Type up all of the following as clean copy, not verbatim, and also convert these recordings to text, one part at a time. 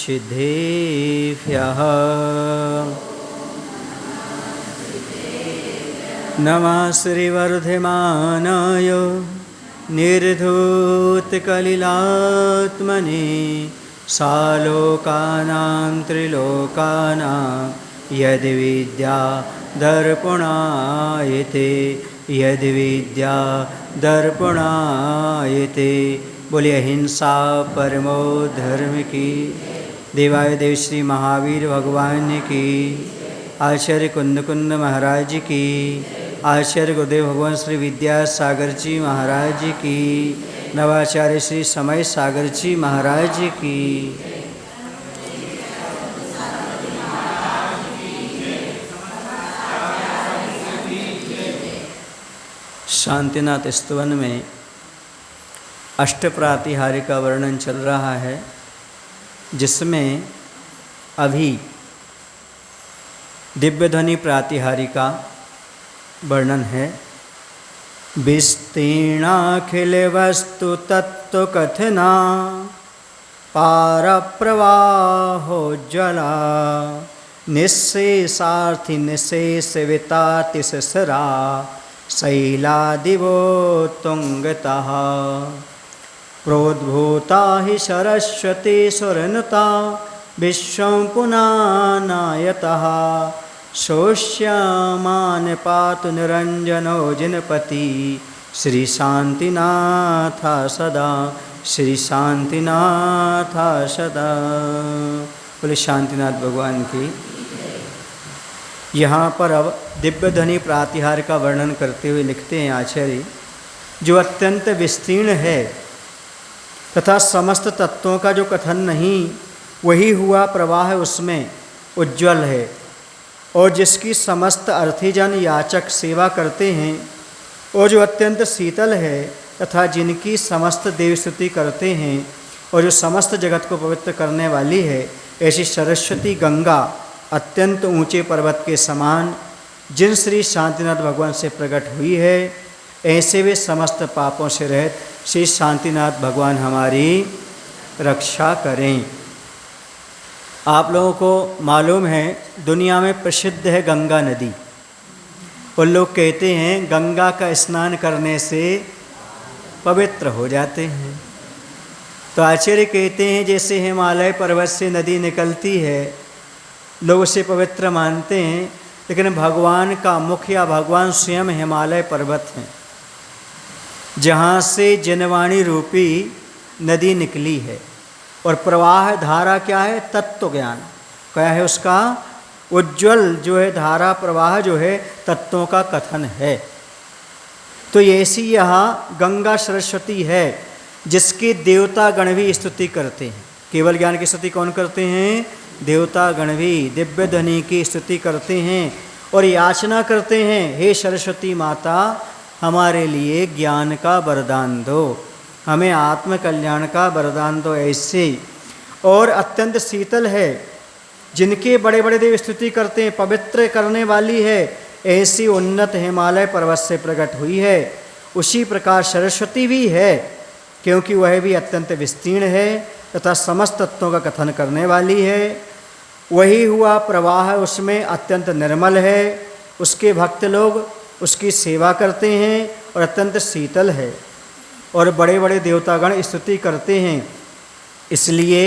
सिद्धेभ्यः नमः श्रीवर्धमानाय निर्धूतकलिलात्मने सालोकानां त्रिलोकानां यद्विद्या दर्पणायते यद्विद्या दर्पणायते। बोलिए अहिंसा परमो धर्म की। देवाय देव श्री महावीर भगवान की। आचार्य कुंद कुंद महाराज की। आचार्य गुरुदेव भगवान श्री विद्यासागर जी महाराज की। नवाचार्य श्री समय सागर जी महाराज की। शांतिनाथ स्तवन में अष्टप्रातिहार्य का वर्णन चल रहा है, जिसमें अभी दिव्यध्वनि प्रातिहार्य का वर्णन है। विस्तीर्णाखिल वस्तु तत्व कथना पार प्रवाहो जला निःशेषार्थी निशेष वितातिसरा शैलादिवो तुंगतः प्रोद्भूता हि सरस्वती सुरनुता विश्वं पुनानायतः शोष्यमान पातु निरंजनो जिनपति श्री शांतिनाथ सदा श्री शांतिनाथ सदा। बोले शांतिनाथ भगवान की। यहाँ पर अब दिव्यध्वनि प्रातिहार्य का वर्णन करते हुए लिखते हैं आचार्य, जो अत्यंत विस्तीर्ण है तथा समस्त तत्वों का जो कथन नहीं, वही हुआ प्रवाह उसमें उज्ज्वल है, और जिसकी समस्त अर्थीजन याचक सेवा करते हैं, और जो अत्यंत शीतल है तथा जिनकी समस्त देवस्तुति करते हैं, और जो समस्त जगत को पवित्र करने वाली है, ऐसी सरस्वती गंगा अत्यंत ऊंचे पर्वत के समान जिन श्री शांतिनाथ भगवान से प्रकट हुई है, ऐसे वे समस्त पापों से रहित श्री शांतिनाथ भगवान हमारी रक्षा करें। आप लोगों को मालूम है दुनिया में प्रसिद्ध है गंगा नदी, और लोग कहते हैं गंगा का स्नान करने से पवित्र हो जाते हैं। तो आचार्य कहते हैं जैसे हिमालय पर्वत से नदी निकलती है, लोग उसे पवित्र मानते हैं, लेकिन भगवान का मुख या भगवान स्वयं हिमालय पर्वत हैं, जहाँ से जनवाणी रूपी नदी निकली है। और प्रवाह धारा क्या है? तत्व ज्ञान। क्या है उसका? उज्ज्वल जो है धारा प्रवाह जो है तत्वों का कथन है। तो ऐसी यहाँ गंगा सरस्वती है, जिसकी देवता गण भी स्तुति करते हैं। केवल ज्ञान की स्तुति कौन करते हैं? देवता गण भी दिव्य ध्वनि की स्तुति करते हैं और याचना करते हैं, हे सरस्वती माता हमारे लिए ज्ञान का वरदान दो, हमें आत्म कल्याण का वरदान दो ऐसे। और अत्यंत शीतल है, जिनके बड़े बड़े देव स्तुति करते हैं, पवित्र करने वाली है, ऐसी उन्नत हिमालय पर्वत से प्रकट हुई है। उसी प्रकार सरस्वती भी है, क्योंकि वह भी अत्यंत विस्तीर्ण है तथा समस्त तत्वों का कथन करने वाली है। वही हुआ प्रवाह उसमें अत्यंत निर्मल है, उसके भक्त लोग उसकी सेवा करते हैं और अत्यंत शीतल है, और बड़े बड़े देवतागण स्तुति करते हैं। इसलिए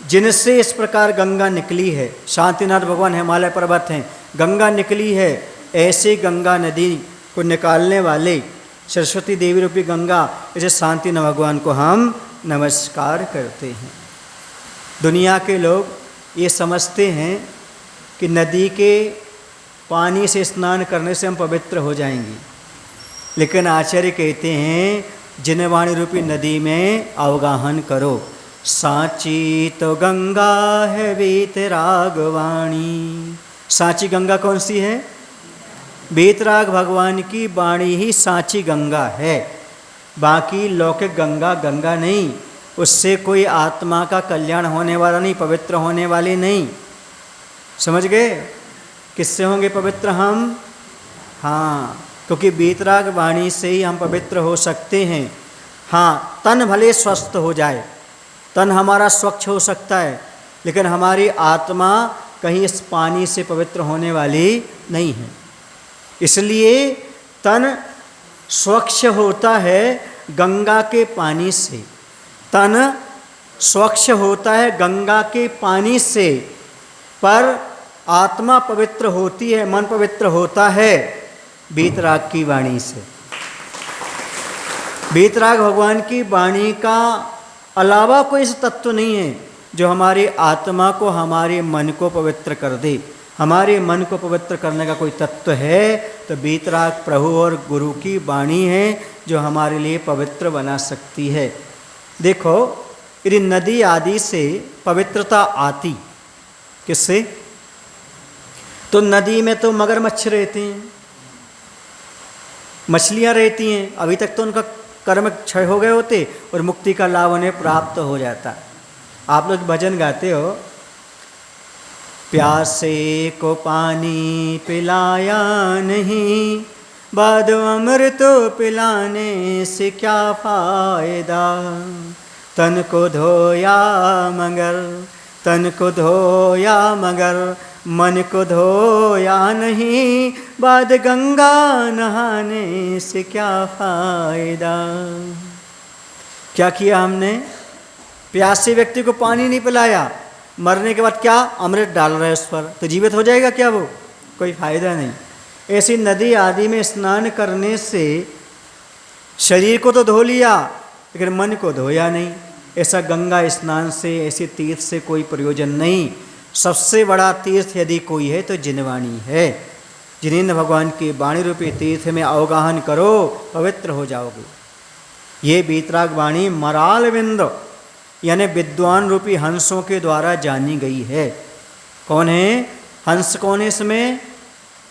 जिनसे इस प्रकार गंगा निकली है, शांतिनाथ भगवान हिमालय पर्वत हैं, गंगा निकली है, ऐसे गंगा नदी को निकालने वाले सरस्वती देवी रूपी गंगा, ऐसे शांतिनाथ भगवान को हम नमस्कार करते हैं। दुनिया के लोग ये समझते हैं कि नदी के पानी से स्नान करने से हम पवित्र हो जाएंगे, लेकिन आचार्य कहते हैं जिनवाणी रूपी नदी में अवगाहन करो। साची तो गंगा है वीतरागवाणी। साची गंगा कौन सी है? वीतराग भगवान की वाणी ही साची गंगा है। बाकी लौकिक गंगा गंगा नहीं, उससे कोई आत्मा का कल्याण होने वाला नहीं, पवित्र होने वाली नहीं। समझ गए? किससे होंगे पवित्र हम? हाँ, क्योंकि वीतराग वाणी से ही हम पवित्र हो सकते हैं। हाँ, तन भले स्वस्थ हो जाए, तन हमारा स्वच्छ हो सकता है, लेकिन हमारी आत्मा कहीं इस पानी से पवित्र होने वाली नहीं है। इसलिए तन स्वच्छ होता है गंगा के पानी से, तन स्वच्छ होता है गंगा के पानी से, पर आत्मा पवित्र होती है, मन पवित्र होता है वीतराग की वाणी से। वीतराग भगवान की वाणी का अलावा कोई ऐसा तत्व नहीं है जो हमारी आत्मा को, हमारे मन को पवित्र कर दे। हमारे मन को पवित्र करने का कोई तत्व है तो वीतराग प्रभु और गुरु की वाणी है जो हमारे लिए पवित्र बना सकती है। देखो, यदि नदी आदि से पवित्रता आती, किससे? तो नदी में तो मगरमच्छ रहते हैं, मछलियाँ रहती हैं, अभी तक तो उनका कर्म क्षय हो गए होते और मुक्ति का लाभ उन्हें प्राप्त हो जाता। आप लोग भजन गाते हो, प्यासे को पानी पिलाया नहीं, बाद अमृत पिलाने से क्या फायदा। तन को धोया मगर, तन को धोया मगर मन को धोया नहीं, बाद गंगा नहाने से क्या फायदा। क्या किया हमने? प्यासे व्यक्ति को पानी नहीं पिलाया, मरने के बाद क्या अमृत डाल रहे उस पर, तो जीवित हो जाएगा क्या वो? कोई फायदा नहीं। ऐसी नदी आदि में स्नान करने से शरीर को तो धो लिया लेकिन मन को धोया नहीं। ऐसा गंगा स्नान से, ऐसे तीर्थ से कोई प्रयोजन नहीं। सबसे बड़ा तीर्थ यदि कोई है तो जिनवाणी है। जिनेंद्र भगवान की वाणी रूपी तीर्थ में अवगाहन करो, पवित्र हो जाओगे। ये वीतराग वाणी मराल बिंद यानी विद्वान रूपी हंसों के द्वारा जानी गई है। कौन है हंस? कौन है इसमें?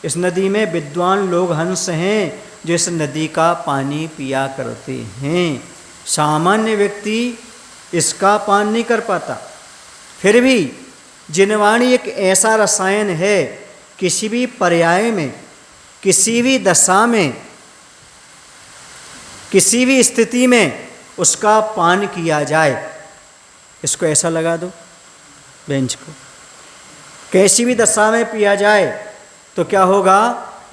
इस नदी में विद्वान लोग हंस हैं जो इस नदी का पानी पिया करते हैं। सामान्य व्यक्ति इसका पान नहीं कर पाता। फिर भी जिनवाणी एक ऐसा रसायन है, किसी भी पर्याय में, किसी भी दशा में, किसी भी स्थिति में उसका पान किया जाए। इसको ऐसा लगा दो बेंच को, कैसी भी दशा में पिया जाए तो क्या होगा?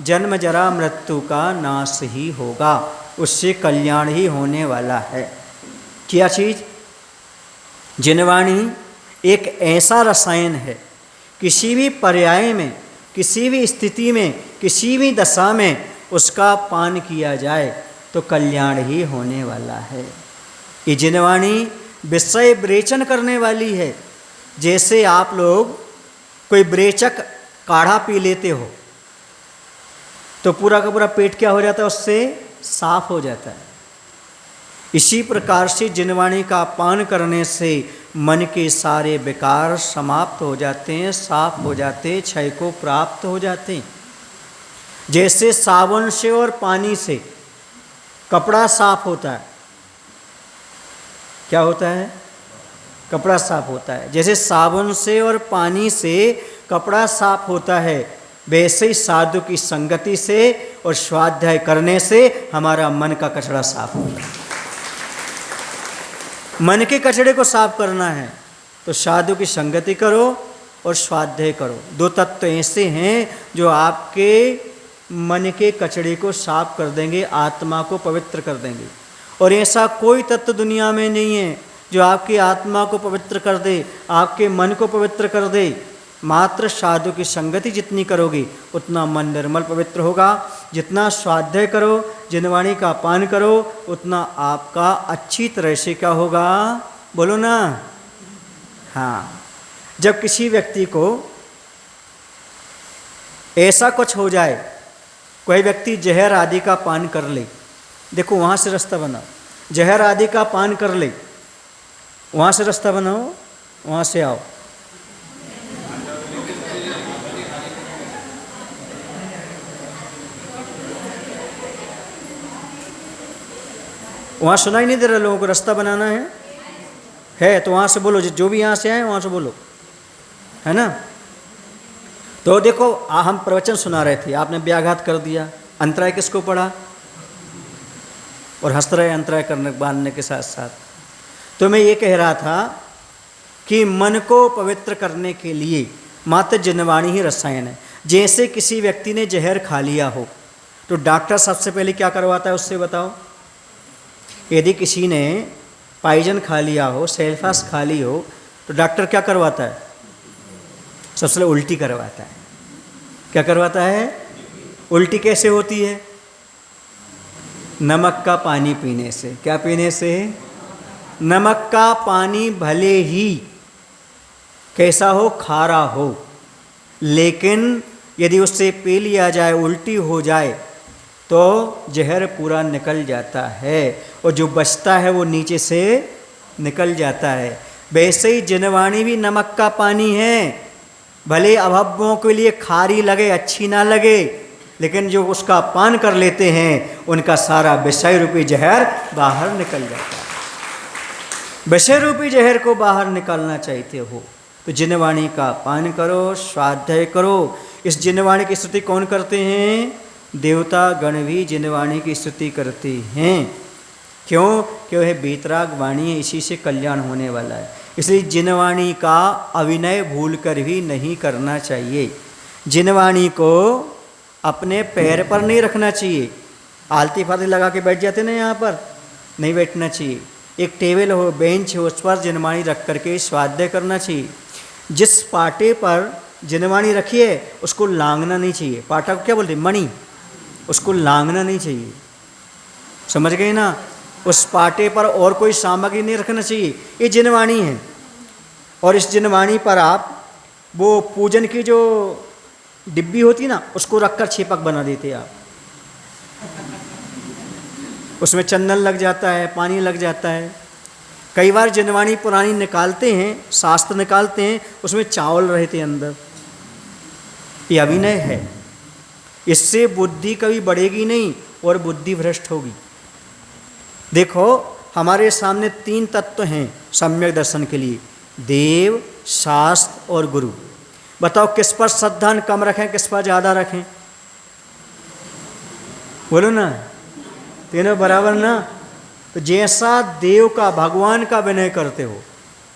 जन्म जरा मृत्यु का नाश ही होगा, उससे कल्याण ही होने वाला है। क्या चीज? जिनवाणी एक ऐसा रसायन है, किसी भी पर्याय में, किसी भी स्थिति में, किसी भी दशा में उसका पान किया जाए तो कल्याण ही होने वाला है। ये जिनवाणी विषय विरेचन करने वाली है। जैसे आप लोग कोई विरेचक काढ़ा पी लेते हो तो पूरा का पूरा पेट क्या हो जाता है? उससे साफ हो जाता है। इसी प्रकार से जिनवाणी का पान करने से मन के सारे विकार समाप्त हो जाते हैं, साफ हो जाते, क्षय को प्राप्त हो जाते हैं। जैसे साबुन से और पानी से कपड़ा साफ होता है, क्या होता है? कपड़ा साफ होता है। जैसे साबुन से और पानी से कपड़ा साफ होता है, वैसे ही साधु की संगति से और स्वाध्याय करने से हमारा मन का कचरा साफ होता है। मन के कचड़े को साफ करना है तो साधु की संगति करो और स्वाध्याय करो। दो तत्व ऐसे हैं जो आपके मन के कचड़े को साफ कर देंगे, आत्मा को पवित्र कर देंगे। और ऐसा कोई तत्व दुनिया में नहीं है जो आपकी आत्मा को पवित्र कर दे, आपके मन को पवित्र कर दे। मात्र साधु की संगति जितनी करोगे उतना मन निर्मल पवित्र होगा। जितना स्वाध्याय करो, जिनवाणी का पान करो, उतना आपका अच्छी तरह से क्या होगा? बोलो ना। हाँ, जब किसी व्यक्ति को ऐसा कुछ हो जाए, कोई व्यक्ति जहर आदि का पान कर ले, देखो वहाँ से रास्ता बनाओ। जहर आदि का पान कर ले, वहाँ से रास्ता बनाओ, वहाँ से आओ। वहाँ सुनाई नहीं दे रहा लोगों को? रास्ता बनाना है तो वहाँ से बोलो, जो भी यहाँ से आए वहाँ से बोलो, है ना। तो देखो हम प्रवचन सुना रहे थे, आपने व्याघात कर दिया। अंतराय किसको पड़ा? और हंस रहे अंतराय करने बांधने के साथ साथ। तो मैं ये कह रहा था कि मन को पवित्र करने के लिए मात्र जिनवाणी ही रसायन है। जैसे किसी व्यक्ति ने जहर खा लिया हो तो डॉक्टर सबसे पहले क्या करवाता है उससे बताओ? यदि किसी ने पाइजन खा लिया हो, सेल्फास खा ली हो, तो डॉक्टर क्या करवाता है? सबसे पहले उल्टी करवाता है। क्या करवाता है? उल्टी कैसे होती है? नमक का पानी पीने से। क्या पीने से? नमक का पानी भले ही कैसा हो, खारा हो, लेकिन यदि उससे पी लिया जाए, उल्टी हो जाए, तो जहर पूरा निकल जाता है और जो बचता है वो नीचे से निकल जाता है। वैसे ही जिनवाणी भी नमक का पानी है, भले अभव्यों के लिए खारी लगे, अच्छी ना लगे, लेकिन जो उसका पान कर लेते हैं उनका सारा विषय रूपी जहर बाहर निकल जाता है। विषय रूपी जहर को बाहर निकालना चाहते हो तो जिनवाणी का पान करो, स्वाध्याय करो। इस जिनवाणी की स्तुति कौन करते हैं? देवता गण भी जिनवाणी की स्तुति करते हैं। क्यों? क्यों है बेतराग वाणी है, इसी से कल्याण होने वाला है। इसलिए जिनवाणी का अभिनय भूल कर भी नहीं करना चाहिए। जिनवाणी को अपने पैर पर नहीं रखना चाहिए। आलती फालती लगा के बैठ जाते ना, यहाँ पर नहीं बैठना चाहिए। एक टेबल हो, बेंच हो, उस पर जिनवाणी रख करके स्वाध्याय करना चाहिए। जिस पाटे पर जिनवाणी रखी है उसको लांगना नहीं चाहिए। पाटा को क्या बोलते? मणि। उसको लांगना नहीं चाहिए, समझ गए ना? उस पाटे पर और कोई सामग्री नहीं रखना चाहिए। ये जिनवाणी है और इस जिनवाणी पर आप वो पूजन की जो डिब्बी होती ना उसको रखकर छेपक बना देते आप। उसमें चंदन लग जाता है, पानी लग जाता है। कई बार जिनवाणी पुरानी निकालते हैं, शास्त्र निकालते हैं, उसमें चावल रहते अंदर। ये अभिनय है। इससे बुद्धि कभी बढ़ेगी नहीं और बुद्धि भ्रष्ट होगी। देखो हमारे सामने 3 तत्व हैं सम्यक दर्शन के लिए, देव, शास्त्र और गुरु। बताओ किस पर श्रद्धा कम रखें, किस पर ज़्यादा रखें? बोलो ना, तीनों बराबर ना? तो जैसा देव का, भगवान का विनय करते हो,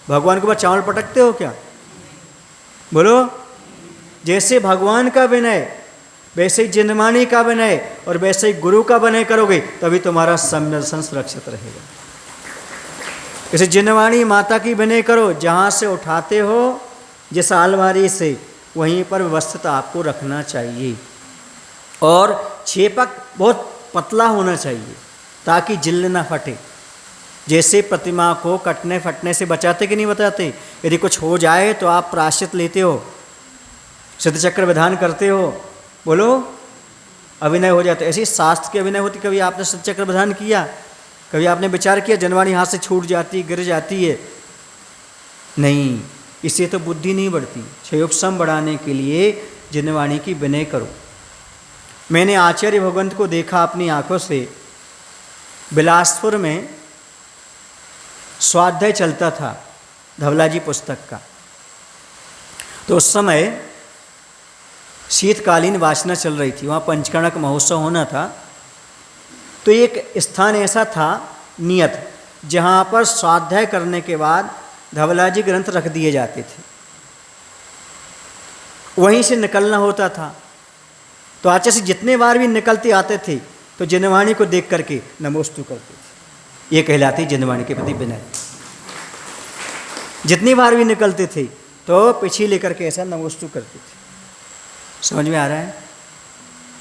भगवान के ऊपर चावल पटकते हो क्या? बोलो। जैसे भगवान का विनय, वैसे ही जिनवाणी का विनय और वैसे ही गुरु का विनय करोगे तभी तुम्हारा सम्यक दर्शन सुरक्षित रहेगा। जैसे जिनवाणी माता की विनय करो, जहाँ से उठाते हो जिस अलमारी से, वहीं पर व्यवस्थित आपको रखना चाहिए। और छेपक बहुत पतला होना चाहिए ताकि जिल्ल ना फटे। जैसे प्रतिमा को कटने फटने से बचाते कि नहीं बचाते? यदि कुछ हो जाए तो आप प्रायश्चित लेते हो, सिद्ध चक्र विधान करते हो। बोलो। अभिनय हो जाता है। ऐसी शास्त्र की अभिनय होती। कभी आपने सिद्ध चक्र विधान किया? कभी आपने विचार किया जिनवाणी हाथ से छूट जाती, गिर जाती है? नहीं, इससे तो बुद्धि नहीं बढ़ती। क्षयोपशम बढ़ाने के लिए जिनवाणी की विनय करो। मैंने आचार्य भगवंत को देखा अपनी आंखों से। बिलासपुर में स्वाध्याय चलता था धवला जी पुस्तक का। तो उस समय शीतकालीन वासना चल रही थी, वहाँ पंचकर्णक महोत्सव होना था। तो एक स्थान ऐसा था नियत, जहाँ पर स्वाध्याय करने के बाद धवला जी ग्रंथ रख दिए जाते थे, वहीं से निकलना होता था। तो आचार्य से जितने बार भी निकलते आते थे तो जिनवाणी को देख करके नमोस्तु करते थे। ये कहलाती जिनवाणी के प्रति विनय। जितनी बार भी निकलते थे तो पीछे लेकर के ऐसा नमोस्तु करते थे। समझ में आ रहा है?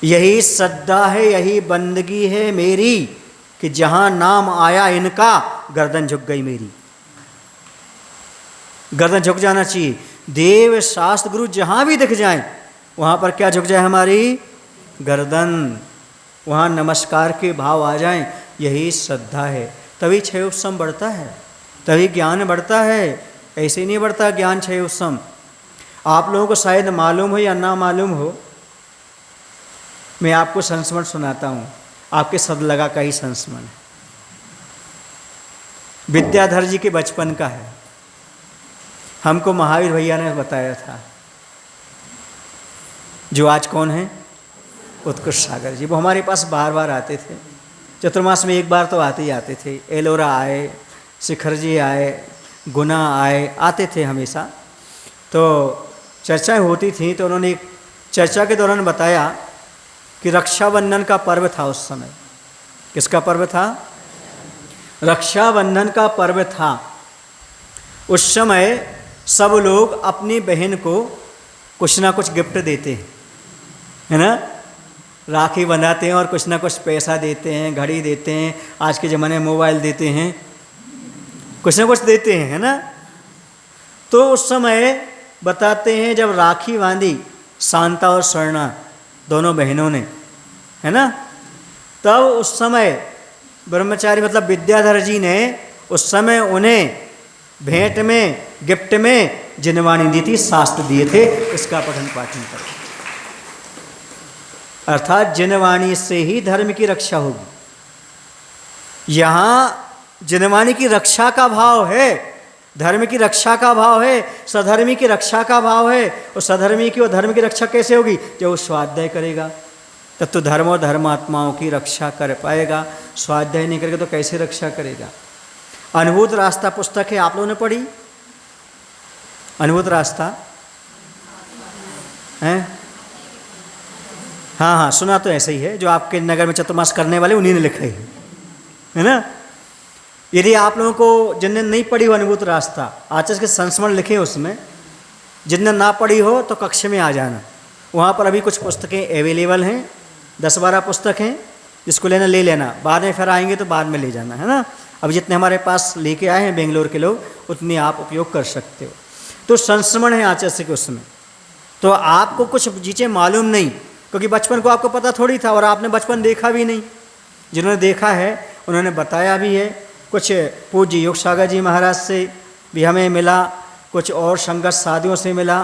यही श्रद्धा है, यही बंदगी है मेरी कि जहां नाम आया इनका गर्दन झुक गई मेरी। गर्दन झुक जाना चाहिए। देव, शास्त्र, गुरु जहां भी दिख जाएं वहां पर क्या झुक जाए? हमारी गर्दन। वहां नमस्कार के भाव आ जाएं। यही श्रद्धा है। तभी क्षयोपशम बढ़ता है, तभी ज्ञान बढ़ता है। ऐसे नहीं बढ़ता ज्ञान क्षयोपशम। आप लोगों को शायद मालूम हो या ना मालूम हो, मैं आपको संस्मरण सुनाता हूँ। आपके सब लगा का ही संस्मरण है। विद्याधर जी के बचपन का है। हमको महावीर भैया ने बताया था, जो आज कौन है? उत्कृष्ट सागर जी। वो हमारे पास बार बार आते थे। चतुर्मास में एक बार तो आते ही आते थे। एलोरा आए, शिखर जी आए, गुना आए, आते थे हमेशा। तो चर्चाएं होती थी, तो उन्होंने एक चर्चा के दौरान बताया कि रक्षाबंधन का पर्व था उस समय। किसका पर्व था? रक्षाबंधन का पर्व था। उस समय सब लोग अपनी बहन को कुछ ना कुछ गिफ्ट देते हैं, है ना। राखी बनाते हैं और कुछ ना कुछ पैसा देते हैं, घड़ी देते हैं, आज के ज़माने में मोबाइल देते हैं, कुछ ना कुछ देते हैं, है ना। तो उस समय बताते हैं जब राखी बांधी शांता और स्वर्णा दोनों बहनों ने, है ना, तब उस समय ब्रह्मचारी मतलब विद्याधर जी ने उस समय उन्हें भेंट में, गिफ्ट में जिनवाणी दी थी, शास्त्र दिए थे। इसका पठन पाठन करें। अर्थात जिनवाणी से ही धर्म की रक्षा होगी। यहाँ जिनवाणी की रक्षा का भाव है, धर्म की रक्षा का भाव है, सधर्मी की रक्षा का भाव है। और सधर्मी की और धर्म की रक्षा कैसे होगी? जब वो स्वाध्याय करेगा तब तो धर्म और धर्मात्माओं की रक्षा कर पाएगा। स्वाध्याय नहीं करेगा तो कैसे रक्षा करेगा? अनुभूत रास्ता पुस्तक है, आप लोगों ने पढ़ी? अनुभूत रास्ता है? हाँ हाँ, सुना तो ऐसे ही है। जो आपके नगर में चतुर्मास करने वाले उन्हीं ने लिखा है ना। यदि आप लोगों को जिनने नहीं पढ़ी हो अनुभूत रास्ता, आचार्य के संस्मरण लिखे उसमें, जिनने ना पढ़ी हो तो कक्ष में आ जाना। वहाँ पर अभी कुछ पुस्तकें अवेलेबल हैं, 10-12 पुस्तक हैं, जिसको लेना ले लेना। बाद में फिर आएंगे तो बाद में ले जाना, है ना। अब जितने हमारे पास लेके आए हैं बेंगलोर के लोग, उतनी आप उपयोग कर सकते हो। तो संस्मरण है आचार्य के उसमें। तो आपको कुछ चीज़ें मालूम नहीं, क्योंकि बचपन को आपको पता थोड़ी था और आपने बचपन देखा भी नहीं। जिन्होंने देखा है उन्होंने बताया भी है। कुछ पूज्य योग सागर जी महाराज से भी हमें मिला, कुछ और संगत साधियों से मिला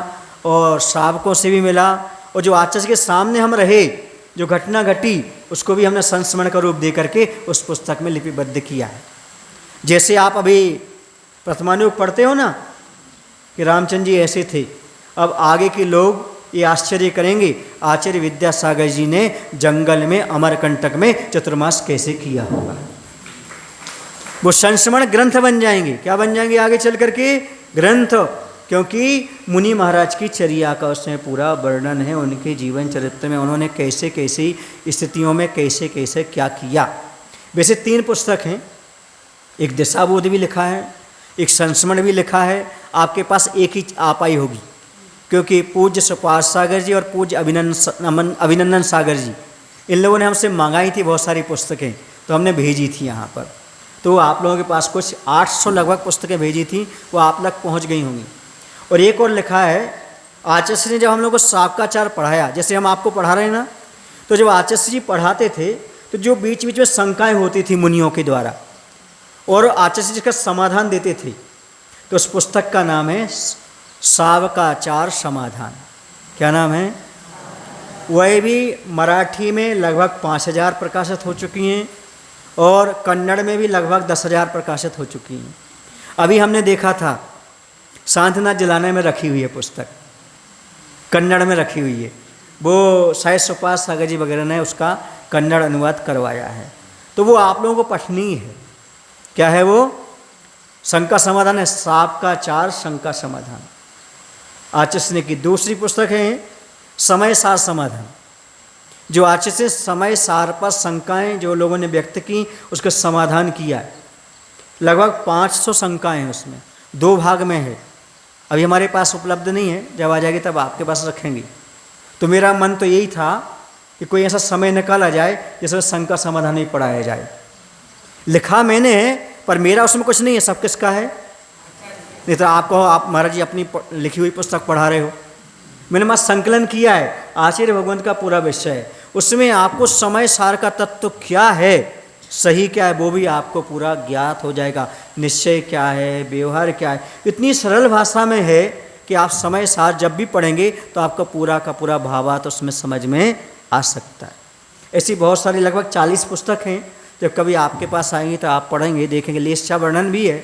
और श्रावकों से भी मिला। और जो आचार्य के सामने हम रहे, जो घटना घटी, उसको भी हमने संस्मरण का रूप दे करके उस पुस्तक में लिपिबद्ध किया है। जैसे आप अभी प्रथमानुयोग पढ़ते हो ना कि रामचंद्र जी ऐसे थे, अब आगे के लोग ये आश्चर्य करेंगे आचार्य विद्यासागर जी ने जंगल में अमरकंटक में चतुर्मास कैसे किया होगा। वो संस्मरण ग्रंथ बन जाएंगे। क्या बन जाएंगे आगे चल करके? ग्रंथ। क्योंकि मुनि महाराज की चर्या का उसमें पूरा वर्णन है, उनके जीवन चरित्र में उन्होंने कैसे कैसी स्थितियों में कैसे कैसे क्या किया। वैसे 3 पुस्तक हैं, एक दिशाबोध भी लिखा है, एक संस्मरण भी लिखा है। आपके पास एक ही आ पाई होगी, क्योंकि पूज्य सुपास सागर जी और पूज्य अभिनंदन सागर जी, इन लोगों ने हमसे मंगाई थी बहुत सारी पुस्तकें, तो हमने भेजी थी यहाँ पर। तो आप लोगों के पास कुछ 800 लगभग पुस्तकें भेजी थी, वो आप तक पहुँच गई होंगी। और एक और लिखा है, आचार्य ने जब हम लोग को शाक्ताचार पढ़ाया, जैसे हम आपको पढ़ा रहे हैं ना, तो जब आचार्य जी पढ़ाते थे तो जो बीच बीच में शंकाएँ होती थी मुनियों के द्वारा, और आचार्य जी का समाधान देते थे, तो उस पुस्तक का नाम है शाक्ताचार समाधान। क्या नाम है? वह भी मराठी में लगभग 5000 प्रकाशित हो चुकी हैं और कन्नड़ में भी लगभग 10,000 प्रकाशित हो चुकी हैं। अभी हमने देखा था शांतिनाथ जिलाने में रखी हुई है पुस्तक, कन्नड़ में रखी हुई है। वो शायद सुपास सागर जी वगैरह ने उसका कन्नड़ अनुवाद करवाया है, तो वो आप लोगों को पढ़नी है। क्या है वो? शंका समाधान है, शाक्ताचार शंका समाधान आचार्य ने की। दूसरी पुस्तक है समय सार समाधान, जो आचार्य से समय सार पर शंकाएँ जो लोगों ने व्यक्त की उसका समाधान किया है। लगभग 500 शंकाएँ हैं उसमें, 2 भाग में है। अभी हमारे पास उपलब्ध नहीं है, जब आ जाएगी तब आपके पास रखेंगे। तो मेरा मन तो यही था कि कोई ऐसा समय निकाला जाए जिसमें शंका समाधान ही पढ़ाया जाए। लिखा मैंने है पर मेरा उसमें कुछ नहीं है, सब किसका है? नहीं तो आप कहो आप महाराज जी अपनी लिखी हुई पुस्तक पढ़ा रहे हो। मैंने मत संकलन किया है, आचार्य भगवंत का पूरा विषय है, उसमें आपको समय सार का तत्व क्या है, सही क्या है, वो भी आपको पूरा ज्ञात हो जाएगा। निश्चय क्या है, व्यवहार क्या है, इतनी सरल भाषा में है कि आप समय सार जब भी पढ़ेंगे तो आपका पूरा का पूरा भावार्थ उसमें समझ में आ सकता है। ऐसी बहुत सारी लगभग 40 पुस्तक हैं, जब कभी आपके पास आएंगे तो आप पढ़ेंगे, देखेंगे। लेशा वर्णन भी है,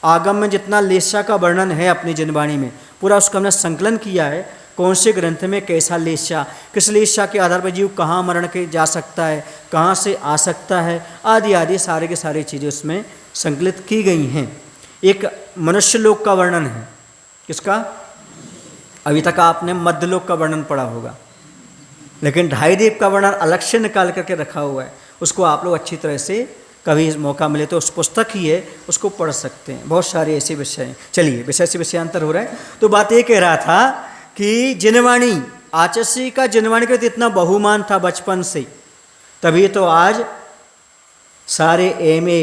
आगम में जितना लेशा का वर्णन है अपनी जिनवाणी में पूरा उसका हमने संकलन किया है। कौन से ग्रंथ में कैसा लेशा, किस लेशा के आधार पर जीव कहाँ मरण के जा सकता है, कहाँ से आ सकता है, आदि आदि सारे के सारे चीज़ें उसमें संकलित की गई हैं। एक मनुष्य लोक का वर्णन है, किसका? अभी तक आपने मध्यलोक का वर्णन पढ़ा होगा, लेकिन ढाई देव का वर्णन अलग से निकाल करके रखा हुआ है। उसको आप लोग अच्छी तरह से कभी मौका मिले तो उस पुस्तक ही है, उसको पढ़ सकते हैं। बहुत सारे ऐसे विषय हैं। चलिए, विषय से विषयांतर हो रहा है। तो बात ये कह रहा था कि जिनवाणी, आचर्य का जिनवाणी के प्रति इतना बहुमान था बचपन से, तभी तो आज सारे MA,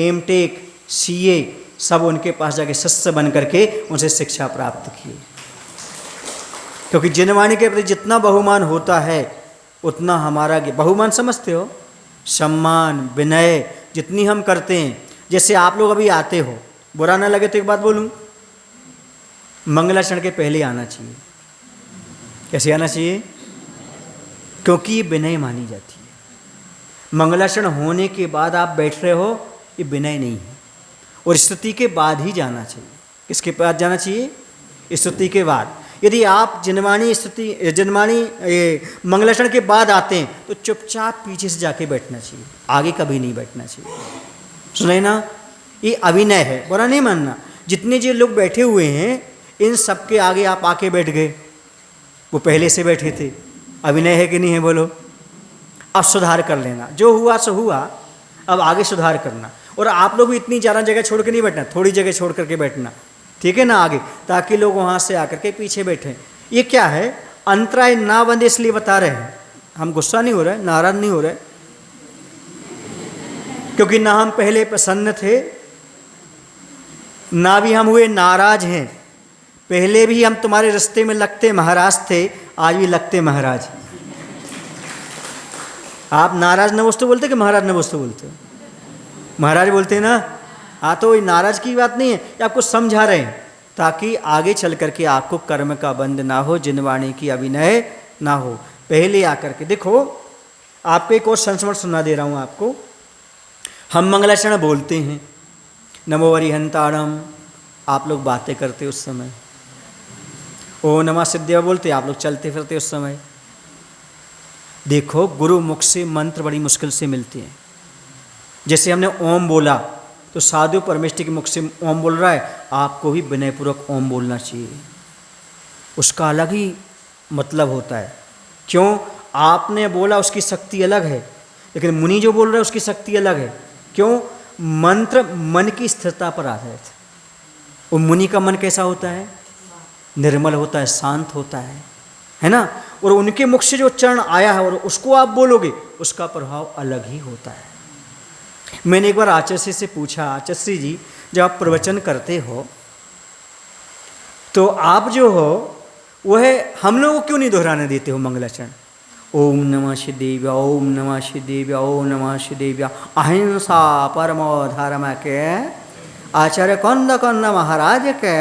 M.Tech, CA सब उनके पास जाके शिष्य बन करके उनसे शिक्षा प्राप्त किए। क्योंकि जिनवाणी के प्रति जितना बहुमान होता है उतना हमारा बहुमान समझते हो, सम्मान विनय जितनी हम करते हैं। जैसे आप लोग अभी आते हो, बुरा ना लगे तो एक बात बोलूं, मंगलाचरण के पहले आना चाहिए। कैसे आना चाहिए? क्योंकि ये विनय मानी जाती है। मंगलाचरण होने के बाद आप बैठ रहे हो, ये विनय नहीं है। और स्तुति के बाद ही जाना चाहिए। किसके बाद जाना चाहिए? स्तुति के बाद। यदि आप जिनवाणी स्तुति जिनवाणी मंगलाचरण के बाद आते हैं तो चुपचाप पीछे से जाके बैठना चाहिए, आगे कभी नहीं बैठना चाहिए। सुने ना, ये अभिनय है, बुरा नहीं मानना। जितने जो लोग बैठे हुए हैं इन सबके आगे आप आके बैठ गए, वो पहले से बैठे थे। अभिनय है कि नहीं है? बोलो। अब सुधार कर लेना, जो हुआ सो हुआ, अब आगे सुधार करना। और आप लोग भी इतनी ज़्यादा जगह छोड़ के नहीं बैठना, थोड़ी जगह छोड़ करके बैठना, ठीक है ना, आगे, ताकि लोग वहाँ से आकर के पीछे बैठें। ये क्या है? अंतराय ना बंदे इसलिए बता रहे हैं। हम गुस्सा नहीं हो रहे, नाराज नहीं हो रहे, क्योंकि ना हम पहले प्रसन्न थे, ना भी हम हुए नाराज हैं। पहले भी हम तुम्हारे रास्ते में लगते महाराज थे, आज भी लगते महाराज। आप नाराज नमस्ते बोलते कि महाराज नमस्ते बोलते हो? महाराज बोलते हैं ना। हाँ, तो नाराज की बात नहीं है, ये आपको समझा रहे हैं ताकि आगे चल करके आपको कर्म का बंध ना हो, जिनवाणी की अभिनय ना हो। पहले आकर के देखो, आपको एक और संस्मरण सुना दे रहा हूँ आपको। हम मंगलाचरण बोलते हैं, नमो अरिहंताणम, आप लोग बातें करते उस समय। ओ नमः सिद्धेव बोलते आप लोग चलते फिरते उस समय। देखो, गुरु मुख से मंत्र बड़ी मुश्किल से मिलते हैं। जैसे हमने ओम बोला तो साधु परमेष्टि के मुख से ओम बोल रहा है, आपको भी विनयपूर्वक ओम बोलना चाहिए। उसका अलग ही मतलब होता है। क्यों? आपने बोला उसकी शक्ति अलग है, लेकिन मुनि जो बोल रहा है उसकी शक्ति अलग है। क्यों? मंत्र मन की स्थिरता पर आधारित है। और मुनि का मन कैसा होता है? निर्मल होता है, शांत होता है ना। और उनके मुख से जो उच्चारण आया है और उसको आप बोलोगे, उसका प्रभाव अलग ही होता है। मैंने एक बार आचार्य से पूछा, आचार्य जी जब आप प्रवचन करते हो तो आप जो हो वह हम लोगों को क्यों नहीं दोहराने देते हो मंगलाचरण? ओम नमः शिदेव्य, ओम नमः शिदेव्य, ओम नमः शिदेव्य, अहिंसा परमो धर्म के आचार्य कंद कंद महाराज के,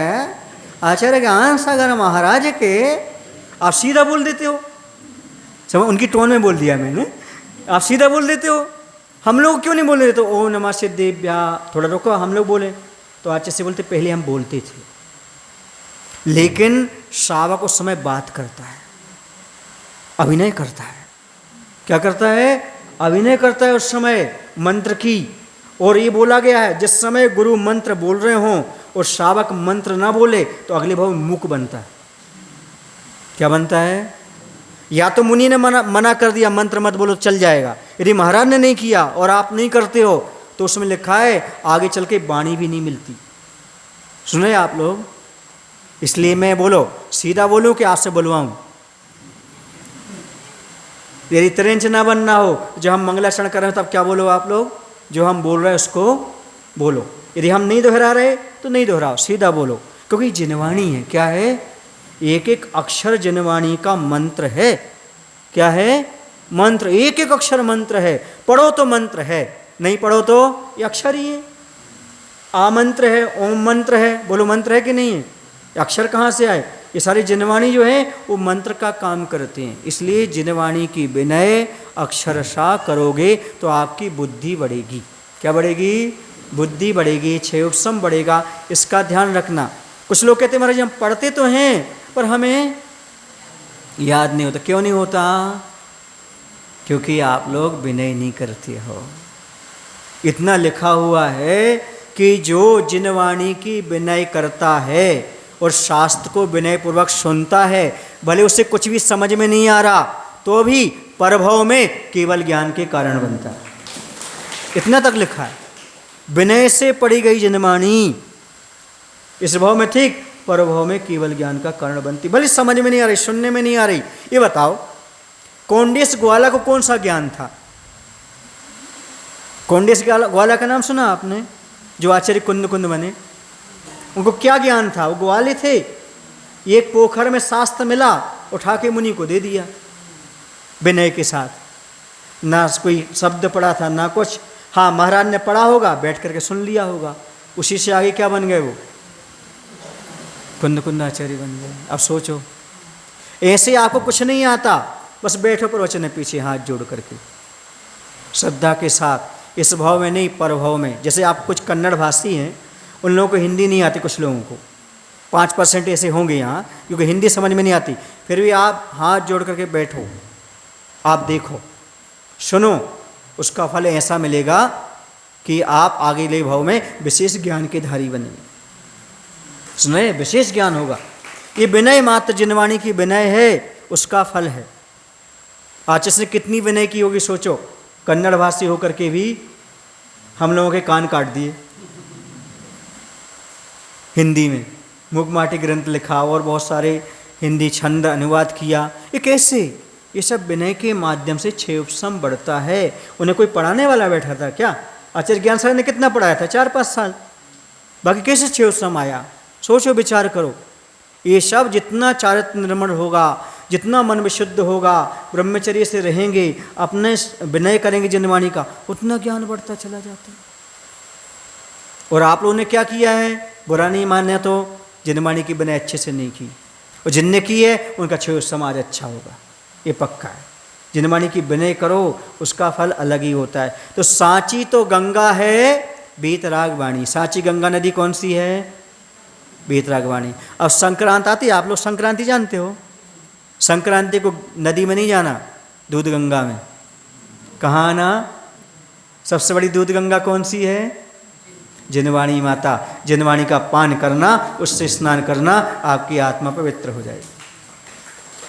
आचार्य ज्ञान सागर महाराज के, आप सीधा बोल देते हो। समझ, उनकी टोन में बोल दिया मैंने, आप सीधा बोल देते हो। हम लोग क्यों नहीं बोल रहे? तो ओम नमः शिदेव्या, थोड़ा रुको, हम लोग बोले। तो आचार्य से बोलते पहले हम बोलते थे, लेकिन श्रावक उस समय बात करता है, अभिनय करता है। क्या करता है? अभिनय करता है उस समय मंत्र की। और ये बोला गया है, जिस समय गुरु मंत्र बोल रहे हों और श्रावक मंत्र ना बोले तो अगले भाव मूक बनता है। क्या बनता है? या तो मुनि ने मना कर दिया मंत्र मत बोलो, चल जाएगा। यदि महाराज ने नहीं किया और आप नहीं करते हो तो उसमें लिखा है आगे चल के वाणी भी नहीं मिलती। सुने आप लोग? इसलिए मैं बोलो सीधा बोलूं कि आपसे बुलवाऊं? यदि त्रेंच ना बनना हो, जब हम मंगलाचरण कर रहे हो तब क्या बोलो आप लोग? जो हम बोल रहे हैं उसको बोलो। यदि हम नहीं दोहरा रहे तो नहीं दोहराओ, सीधा बोलो, क्योंकि जिनवाणी है। क्या है? एक एक अक्षर जिनवाणी का मंत्र है। क्या है? मंत्र, एक एक अक्षर मंत्र है। पढ़ो तो मंत्र है, नहीं पढ़ो तो ये अक्षर ही है। आ मंत्र है, ओम मंत्र है, बोलो मंत्र है कि नहीं है? अक्षर कहाँ से आए? ये सारी जिनवाणी जो है वो मंत्र का काम करते हैं। इसलिए जिनवाणी की विनय अक्षरशः करोगे तो आपकी बुद्धि बढ़ेगी। क्या बढ़ेगी? बुद्धि बढ़ेगी, क्षेयोपशम बढ़ेगा। इसका ध्यान रखना। कुछ लोग कहते हैं महाराज हम पढ़ते तो हैं पर हमें याद नहीं होता। क्यों नहीं होता? क्योंकि आप लोग विनय नहीं करते हो। इतना लिखा हुआ है कि जो जिनवाणी की विनय करता है और शास्त्र को विनय पूर्वक सुनता है, भले उसे कुछ भी समझ में नहीं आ रहा तो भी परभव में केवल ज्ञान के कारण बनता है। इतना तक लिखा है, विनय से पढ़ी गई जिनवाणी इस भाव में ठीक, परभव में केवल ज्ञान का कारण बनती। भले समझ में नहीं आ रही, सुनने में नहीं आ रही। ये बताओ, कौंडिन्य ग्वाला को कौन सा ज्ञान था? कौंडिन्य ग्वाला का नाम सुना आपने, जो आचार्य कुंद कुंद बने? उनको क्या ज्ञान था? वो ग्वाले थे। एक पोखर में शास्त्र मिला, उठा के मुनि को दे दिया विनय के साथ। ना कोई शब्द पढ़ा था ना कुछ। हाँ, महाराज ने पढ़ा होगा, बैठ करके सुन लिया होगा, उसी से आगे क्या बन गए? वो कुंद कुंद आचार्य बन गए। अब सोचो, ऐसे आपको कुछ नहीं आता, बस बैठो प्रवचन पीछे हाथ जोड़ करके श्रद्धा के साथ, इस भाव में नहीं परभाव में। जैसे आप कुछ कन्नड़ भाषी हैं, उन लोगों को हिंदी नहीं आती, कुछ लोगों को 5% ऐसे होंगे यहाँ क्योंकि हिंदी समझ में नहीं आती, फिर भी आप हाथ जोड़ करके बैठो, आप देखो, सुनो, उसका फल ऐसा मिलेगा कि आप आगे ले भाव में विशेष ज्ञान के धारी बनेंगे। सुने, विशेष ज्ञान होगा। ये विनय मात्र जिनवाणी की विनय है, उसका फल है। आचार्य ने कितनी विनय की होगी सोचो। कन्नड़ भाषी होकर के भी हम लोगों के कान काट दिए। हिंदी में मुगमाटी ग्रंथ लिखा और बहुत सारे हिंदी छंद अनुवाद किया। ये कैसे? ये सब विनय के माध्यम से क्षेपसम बढ़ता है। उन्हें कोई पढ़ाने वाला बैठा था क्या? आचार्य ज्ञान सागर ने कितना पढ़ाया था? 4-5 साल। बाकी कैसे क्षेपसम आया? सोचो, विचार करो। ये सब जितना चारित्र निर्मल होगा, जितना मन विशुद्ध होगा, ब्रह्मचर्य से रहेंगे, अपने विनय करेंगे जिनवाणी का, उतना ज्ञान बढ़ता चला जाता है। और आप लोगों ने क्या किया है? बुरा नहीं मानना तो जिनवाणी की विनय अच्छे से नहीं की, और जिनने की है उनका क्षेत्र समाज अच्छा होगा, ये पक्का है। जिनवाणी की विनय करो, उसका फल अलग ही होता है। तो सांची तो गंगा है, वीतराग वाणी। सांची गंगा नदी कौन सी है? वीतराग वाणी। अब संक्रांत आती है, आप लोग संक्रांति जानते हो? संक्रांति को नदी में नहीं जाना, दूध गंगा में। कहाँ आना? सबसे बड़ी दूध गंगा कौन सी है? जिनवाणी माता। जिनवाणी का पान करना, उससे स्नान करना, आपकी आत्मा पवित्र हो जाएगी।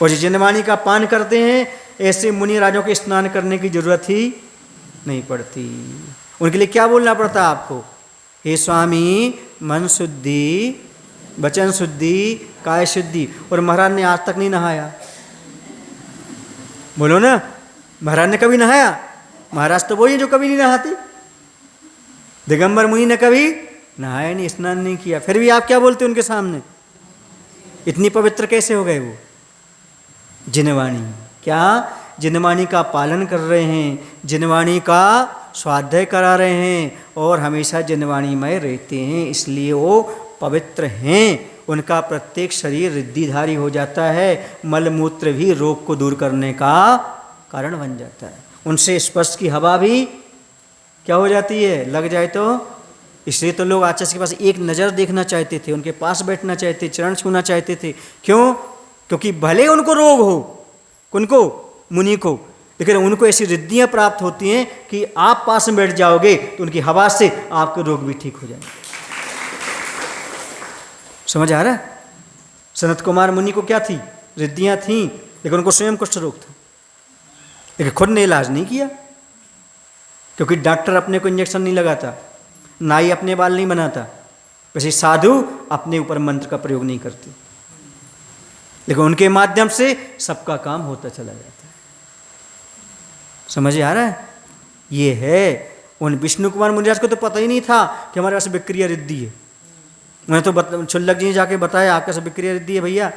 और जो जिनवाणी का पान करते हैं, ऐसे मुनि राजों के स्नान करने की जरूरत ही नहीं पड़ती। उनके लिए क्या बोलना पड़ता आपको? हे स्वामी, मन शुद्धि, वचन शुद्धि, काय शुद्धि। और महाराज ने आज तक नहीं नहाया। बोलो ना, महाराज ने कभी नहाया? महाराज तो वही जो कभी नहीं नहाते। दिगंबर मुनि ने कभी नहाया नहीं, स्नान नहीं किया, फिर भी आप क्या बोलते उनके सामने? इतनी पवित्र कैसे हो गए वो? जिनवाणी। क्या? जिनवाणी का पालन कर रहे हैं, जिनवाणी का स्वाध्याय करा रहे हैं और हमेशा जिनवाणीमय रहते हैं, इसलिए वो पवित्र हैं। उनका प्रत्येक शरीर रिद्धिधारी हो जाता है। मलमूत्र भी रोग को दूर करने का कारण बन जाता है। उनसे स्पर्श की हवा भी क्या हो जाती है? लग जाए तो। इसलिए तो लोग आचार्य के पास एक नज़र देखना चाहते थे, उनके पास बैठना चाहते, चरण छूना चाहते थे। क्यों? क्योंकि भले उनको रोग हो, उनको मुनि को, लेकिन उनको ऐसी रिद्धियाँ प्राप्त होती हैं कि आप पास में बैठ जाओगे तो उनकी हवा से आपके रोग भी ठीक हो जाएंगे। समझ आ रहा है? सनत कुमार मुनि को क्या थी? रिद्धियाँ थीं, लेकिन उनको स्वयं कुष्ठ रोग था, लेकिन खुद ने इलाज नहीं किया। क्योंकि डॉक्टर अपने को इंजेक्शन नहीं लगाता, नाई अपने बाल नहीं बनाता, वैसे साधु अपने ऊपर मंत्र का प्रयोग नहीं करते, लेकिन उनके माध्यम से सबका काम होता चला जाता है। समझ आ रहा है? ये है। उन विष्णु कुमार मुनिराज को तो पता ही नहीं था कि हमारे पास विक्रिया रिद्धि है। उन्हें तो छुल्लक जी ने जाके बताया आपके पास विक्रिया रिद्धि है भैया।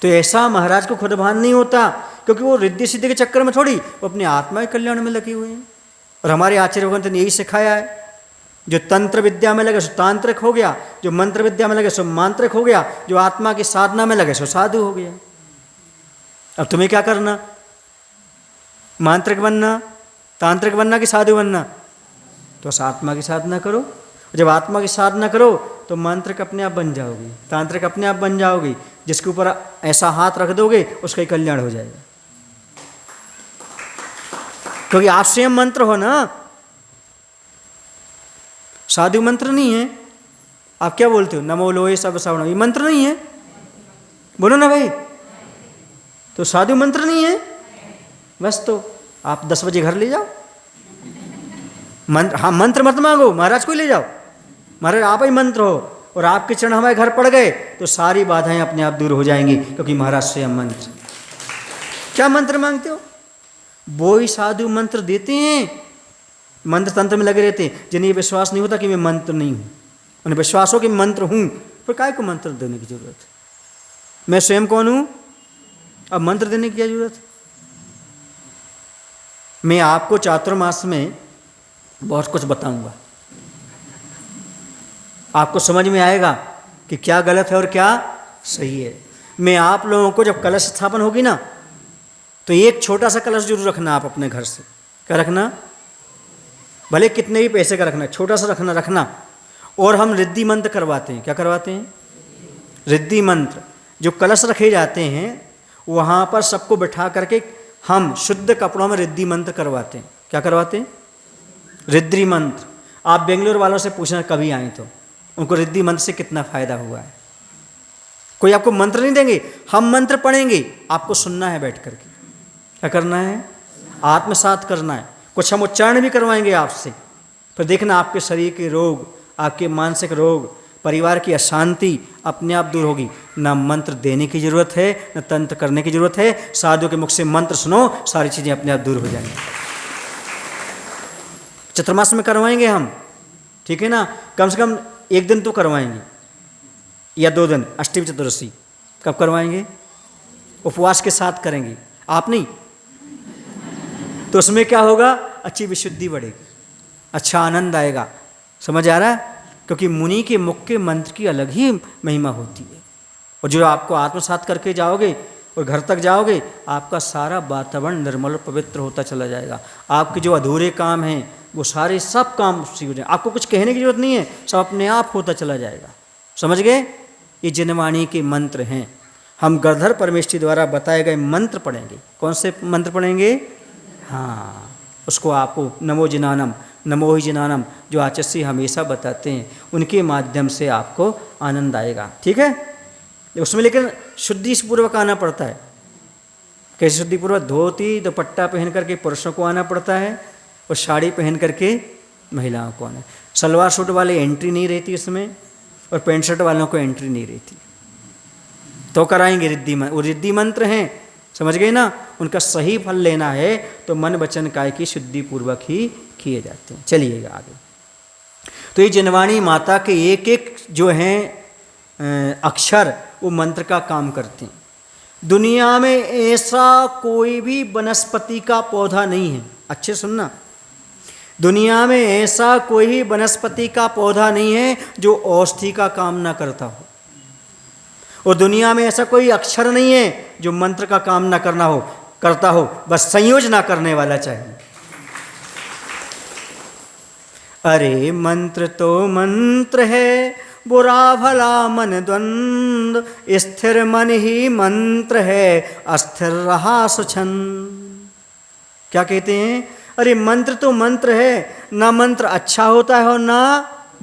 तो ऐसा महाराज को खुद भान नहीं होता, क्योंकि वो रिद्धि सिद्धि के चक्कर में थोड़ी, वो अपने आत्मा के कल्याण में लगे हुए हैं। और हमारे आचार्य भगवंत ने यही सिखाया है, जो तंत्र विद्या में लगे सो तांत्रिक हो गया, जो मंत्र विद्या में लगे सो मांत्रिक हो गया, जो आत्मा की साधना में लगे सो साधु हो गया। अब तुम्हें क्या करना? मांत्रिक बनना, तांत्रिक बनना कि साधु बनना? तो आत्मा की साधना करो। जब आत्मा की साधना करो तो मंत्र का अपने आप बन जाओगी, तांत्रिक अपने आप बन जाओगी। जिसके ऊपर ऐसा हाथ रख दोगे उसका ही कल्याण हो जाएगा, क्योंकि आप स्वयं मंत्र हो ना, साधु मंत्र नहीं है। आप क्या बोलते हो, नमो लोहे सब श्रवण, ये मंत्र नहीं है, बोलो ना भाई। तो साधु मंत्र नहीं है बस। तो आप 10 बजे घर ले जाओ मंत्र, हाँ मंत्र मत मांगो, महाराज को ही ले जाओ, महाराज आप ही मंत्र हो और आपके चरण हमारे घर पड़ गए तो सारी बाधाएं अपने आप दूर हो जाएंगी, क्योंकि महाराज स्वयं मंत्र। क्या मंत्र मांगते हो, वो ही साधु मंत्र देते हैं, मंत्र तंत्र में लगे रहते हैं। जिन्हें विश्वास नहीं होता कि मैं मंत्र नहीं हूं, उन्हें विश्वास हो कि मंत्र हूं, फिर काय को मंत्र देने की जरूरत है, मैं स्वयं कौन हूं, अब मंत्र देने की क्या जरूरत है। मैं आपको चातुर्मास में बहुत कुछ बताऊंगा, आपको समझ में आएगा कि क्या गलत है और क्या सही है। मैं आप लोगों को, जब कलश स्थापन होगी ना, तो एक छोटा सा कलश जरूर रखना आप अपने घर से। क्या रखना, भले कितने भी पैसे का रखना, छोटा सा रखना। और हम रिद्धि मंत्र करवाते हैं। क्या करवाते हैं, रिद्धि मंत्र। जो कलश रखे जाते हैं वहाँ पर सबको बिठा करके हम शुद्ध कपड़ों में रिद्धि मंत्र करवाते हैं। क्या करवाते हैं, रिद्धि मंत्र। आप बेंगलोर वालों से पूछना कभी आए तो, उनको रिद्धि मंत्र से कितना फायदा हुआ है। कोई आपको मंत्र नहीं देंगे, हम मंत्र पढ़ेंगे, आपको सुनना है बैठ करके। क्या करना है, आत्मसात करना है। कुछ हम उच्चारण भी करवाएंगे आपसे, फिर देखना आपके शरीर के रोग, आपके मानसिक रोग, परिवार की अशांति अपने आप दूर होगी। ना मंत्र देने की जरूरत है, न तंत्र करने की जरूरत है। साधु के मुख से मंत्र सुनो, सारी चीजें अपने आप दूर हो जाएंगी। चतुर्मास में करवाएंगे हम, ठीक है ना, कम से कम 1 दिन तो करवाएंगे या 2 दिन। अष्टमी चतुर्दशी कब करवाएंगे, उपवास के साथ करेंगे, आप नहीं। तो उसमें क्या होगा, अच्छी विशुद्धि बढ़ेगी, अच्छा आनंद आएगा। समझ आ रहा है, क्योंकि मुनि के मुख के मंत्र की अलग ही महिमा होती है। और जो आपको आत्मसात करके जाओगे और घर तक जाओगे, आपका सारा वातावरण निर्मल और पवित्र होता चला जाएगा। आपके जो अधूरे काम हैं वो सारे सब काम उसी हो जाए, आपको कुछ कहने की जरूरत नहीं है, सब अपने आप होता चला जाएगा। समझ गए, ये जिनवाणी के मंत्र हैं। हम गणधर परमेष्ठी द्वारा बताए गए मंत्र पढ़ेंगे। कौन से मंत्र पढ़ेंगे, हाँ उसको आपको नमो जिनानम, नमो ही जिनानम, जो आचार्य हमेशा बताते हैं, उनके माध्यम से आपको आनंद आएगा। ठीक है, उसमें लेकिन शुद्धि पूर्वक आना पड़ता है। कैसे शुद्धि पूर्वक, धोती दुपट्टा पहन करके पुरुषों को आना पड़ता है और साड़ी पहन करके महिलाओं को आना। सलवार सूट वाले एंट्री नहीं रहती इसमें, और पैंट शर्ट वालों को एंट्री नहीं रहती। तो कराएंगे रिद्धि मंत्र, वो रिद्धि मंत्र हैं, समझ गए ना। उनका सही फल लेना है तो मन वचन काय की शुद्धि पूर्वक ही किए जाते हैं। चलिएगा आगे। तो ये जिनवाणी माता के एक एक जो हैं अक्षर, वो मंत्र का काम करते हैं। दुनिया में ऐसा कोई भी वनस्पति का पौधा नहीं है, अच्छे सुनना, दुनिया में ऐसा कोई भी वनस्पति का पौधा नहीं है जो औषधि का काम ना करता हो। और दुनिया में ऐसा कोई अक्षर नहीं है जो मंत्र का काम ना करता हो, बस संयोजना करने वाला चाहिए। अरे मंत्र तो मंत्र है, बुरा भला मन द्वंद, स्थिर मन ही मंत्र है, अस्थिर रहा सुछंद। क्या कहते हैं, अरे मंत्र तो मंत्र है, ना मंत्र अच्छा होता है और ना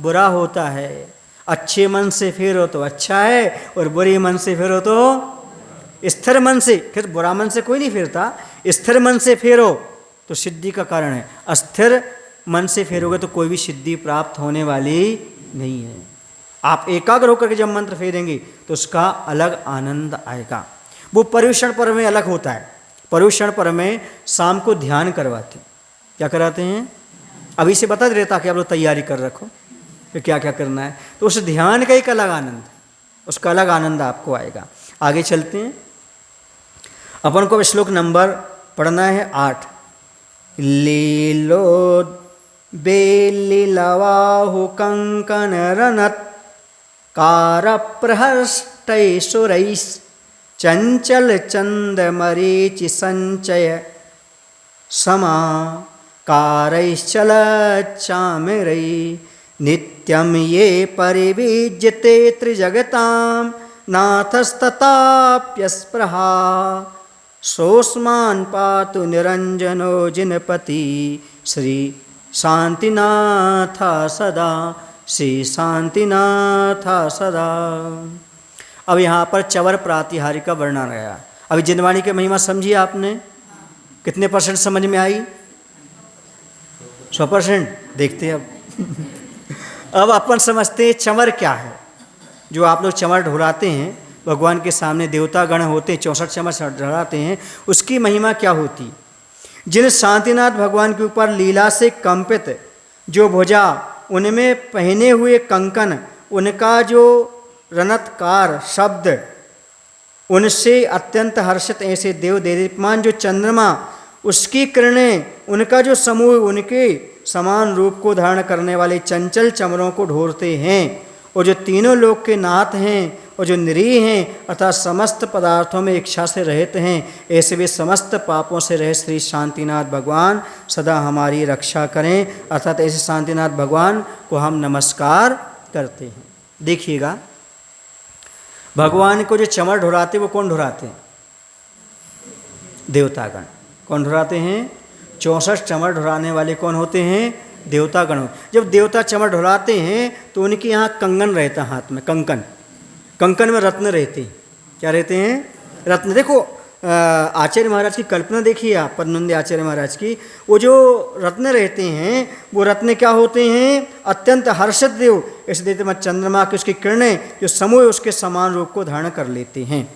बुरा होता है। अच्छे मन से फेरो तो अच्छा है, और बुरे मन से फेरो तो स्थिर मन से, फिर बुरा मन से कोई नहीं फेरता, स्थिर मन से फेरो तो सिद्धि का कारण है। अस्थिर मन से फेरोगे तो कोई भी सिद्धि प्राप्त होने वाली नहीं है। आप एकाग्र होकर के जब मंत्र फेरेंगे तो उसका अलग आनंद आएगा। वो पर्युषण पर्व में अलग होता है। पर्युषण पर्व में शाम को ध्यान करवाते हैं। क्या कराते हैं, अभी से बता दे, ताकि आप लोग तैयारी कर रखो कि क्या क्या करना है। तो उस ध्यान का एक अलग आनंद, उसका अलग आनंद आपको आएगा। आगे चलते हैं, अपन को श्लोक नंबर पढ़ना है 8। लीलो बेलीलवाहु कंकन रनत कार प्रहष्टैशुरैस् चंचल चंद मरीचि संचय समा कारैश्चल चामिरै नित्यं ये परिविज्यते त्रिजगतां नाथस्तथाप्यस्पृहा सोऽस्मान् पातु निरञ्जनो जिनपति श्री शांतिनाथ सदा, श्री शांतिनाथ सदा। अब यहाँ पर चवर प्रातिहार्य का वर्णन आया। अभी जिनवाणी की महिमा समझी आपने? कितने % समझ में आई? 100%। देखते हैं अब अब अपन समझते हैं चमर क्या है। जो आप लोग चमर ढुलाते हैं, भगवान के सामने देवता गण होते हैं, 64 चमर ढुलाते हैं, उसकी महिमा क्या होती? जिन शांतिनाथ भगवान के ऊपर लीला से कंपित जो भुजा, उनमें पहने हुए कंकन, उनका जो रणत्कार शब्द, उनसे अत्यंत हर्षित ऐसे देव देदीप्यमान जो चंद्रमा, उसकी किरणें, उनका जो समूह, उनके समान रूप को धारण करने वाले चंचल चमरों को ढोरते हैं, और जो तीनों लोक के नाथ हैं और जो निरीह हैं अर्थात समस्त पदार्थों में इच्छा से रहित हैं, ऐसे वे समस्त पापों से रहित श्री शांतिनाथ भगवान सदा हमारी रक्षा करें। अर्थात ऐसे शांतिनाथ भगवान को हम नमस्कार करते हैं। देखिएगा, भगवान को जो चमर ढुराते वो कौन ढुराते हैं? देवतागण। कौन ढुराते हैं? 64 चमर ढुराने वाले कौन होते हैं? देवतागण। जब देवता चमर ढुराते हैं तो उनके यहाँ कंगन रहता है, हाथ में कंकन, कंकन में रत्न रहते हैं। क्या रहते हैं? रत्न। देखो आचार्य महाराज की कल्पना देखिए आप, पद्मनंदी आचार्य महाराज की, वो जो रत्न रहते हैं वो रत्न क्या होते हैं? अत्यंत हर्षित देव, ऐसे देते मत चंद्रमा की उसकी किरणें जो समूह उसके समान रूप को धारण कर लेते हैं।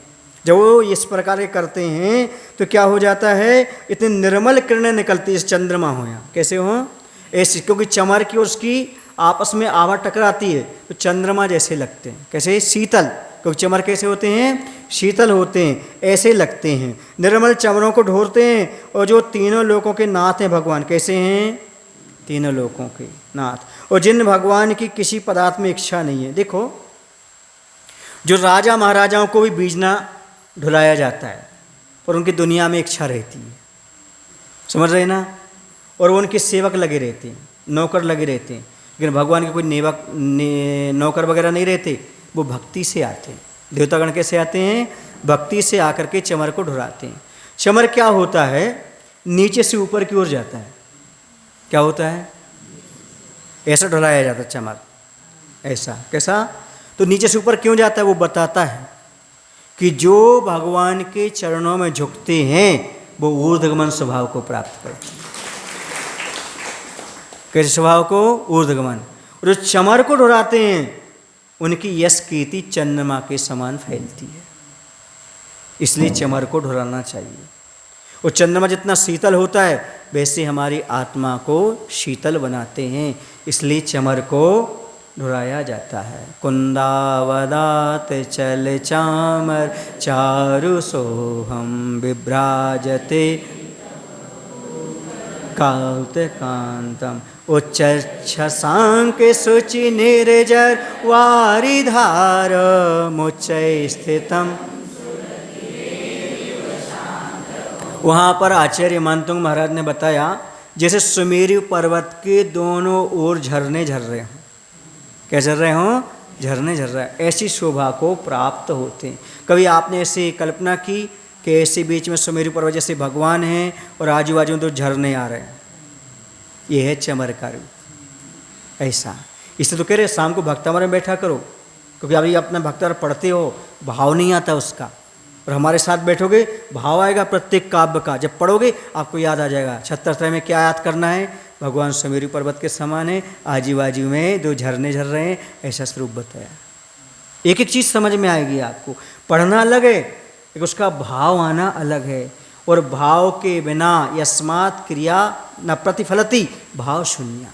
जब वो इस प्रकार के करते हैं तो क्या हो जाता है? इतनी निर्मल किरणें निकलती है। इस चंद्रमा हो या कैसे हो ऐसी, क्योंकि चमर की और उसकी आपस में आवा टकराती है तो चंद्रमा जैसे लगते हैं। कैसे? शीतल। क्योंकि चमर कैसे होते हैं? शीतल होते हैं, ऐसे लगते हैं। निर्मल चमरों को ढोरते हैं, और जो तीनों लोकों के नाथ हैं भगवान, कैसे हैं? तीनों लोकों के नाथ। और जिन भगवान की किसी पदार्थ में इच्छा नहीं है। देखो, जो राजा महाराजाओं को भी बीजना ढुलाया जाता है और उनकी दुनिया में इच्छा रहती है, समझ रहे ना? और वो उनके सेवक लगे रहते हैं, नौकर लगे रहते हैं। लेकिन भगवान के कोई नौकर वगैरह नहीं रहते, वो भक्ति से आते हैं। देवतागण कैसे आते हैं? भक्ति से आकर के चमर को ढुराते हैं। चमर क्या होता है? नीचे से ऊपर की ओर जाता है। क्या होता है? ऐसा ढुलाया जाता है चमर, ऐसा। कैसा? तो नीचे से ऊपर क्यों जाता है? वो बताता है कि जो भगवान के चरणों में झुकते हैं वो ऊर्ध्वगमन स्वभाव को प्राप्त करते हैं। कैसे स्वभाव को? ऊर्ध्वगमन। और जो चमर को ढुराते हैं उनकी यश कीर्ति चंद्रमा के समान फैलती है। इसलिए चमर को ढुराना चाहिए। और चंद्रमा जितना शीतल होता है वैसे हमारी आत्मा को शीतल बनाते हैं, इसलिए चमर को ढुराया जाता है। कुंदावदात चल चामर चारु सोहम विभ्राजते कांतम उच्चच्छसांक शुचि निर्जर वारिधार मुच्चय स्थितम। वहाँ पर आचार्य मानतुंग महाराज ने बताया जैसे सुमेरु पर्वत के दोनों ओर झरने झर रहे हों। क्या झर रहे हों? झरने झर रहे हैं। ऐसी शोभा को प्राप्त होते हैं। कभी आपने ऐसी कल्पना की कि ऐसे बीच में सुमेरु पर्वत जैसे भगवान हैं और आजू बाजू तो झरने आ रहे हैं? ये है चमर का रूप। ऐसा इससे तो कह रहे शाम को भक्तामर में बैठा करो, क्योंकि अभी अपना भक्तामर पढ़ते हो, भाव नहीं आता उसका, और हमारे साथ बैठोगे भाव आएगा प्रत्येक काव्य का। जब पढ़ोगे आपको याद आ जाएगा 76 में क्या याद करना है। भगवान सुमेरु पर्वत के समान है, आजू बाजू में दो झरने झर रहे हैं, ऐसा स्वरूप बताया। एक एक चीज़ समझ में आएगी आपको। पढ़ना अलग है, एक उसका भाव आना अलग है। और भाव के बिना यस्मात् क्रिया न प्रतिफलती भाव शून्य।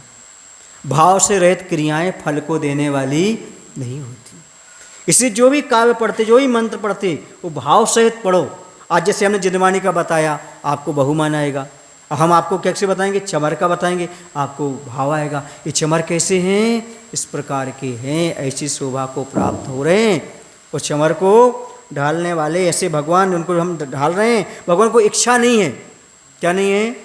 भाव से रहित क्रियाएं फल को देने वाली नहीं होती। इसलिए जो भी काव्य पढ़ते, जो भी मंत्र पढ़ते, वो भाव सहित पढ़ो। आज जैसे हमने जिनवाणी का बताया, आपको बहुमान आएगा। हम आपको कैसे बताएंगे? चमर का बताएंगे, आपको भाव आएगा। ये चमर कैसे हैं? इस प्रकार के हैं, ऐसी शोभा को प्राप्त हो रहे हैं। और चमर को ढालने वाले ऐसे भगवान, उनको हम ढाल रहे हैं। भगवान को इच्छा नहीं है। क्या नहीं है?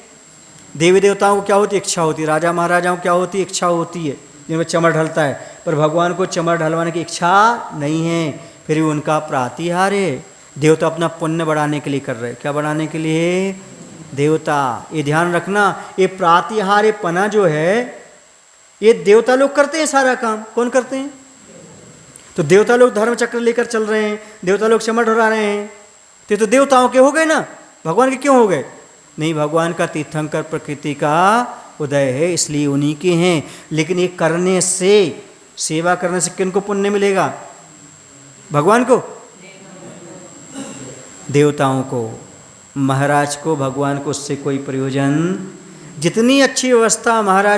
देवी देवताओं को क्या होती? इच्छा होती है। राजा महाराजाओं को क्या होती? इच्छा होती है। जिनमें चमर ढलता है, पर भगवान को चमर ढलवाने की इच्छा नहीं है, फिर भी उनका प्रातिहार है। देवता अपना पुण्य बढ़ाने के लिए कर रहे, क्या बढ़ाने के लिए? देवता। ये ध्यान रखना, ये प्रातिहार्य पना जो है ये देवता लोग करते हैं सारा काम। कौन करते हैं? तो देवता लोग धर्म चक्र लेकर चल रहे हैं, देवता लोग चमर ढला रहे हैं, तो देवताओं के हो गए ना, भगवान के क्यों हो गए? नहीं, भगवान का तीर्थंकर प्रकृति का उदय है, इसलिए उन्हीं के हैं। लेकिन ये करने से, सेवा करने से किनको पुण्य मिलेगा? भगवान को? देवताओं को। महाराज को, भगवान को उससे कोई प्रयोजन। जितनी अच्छी व्यवस्था महाराज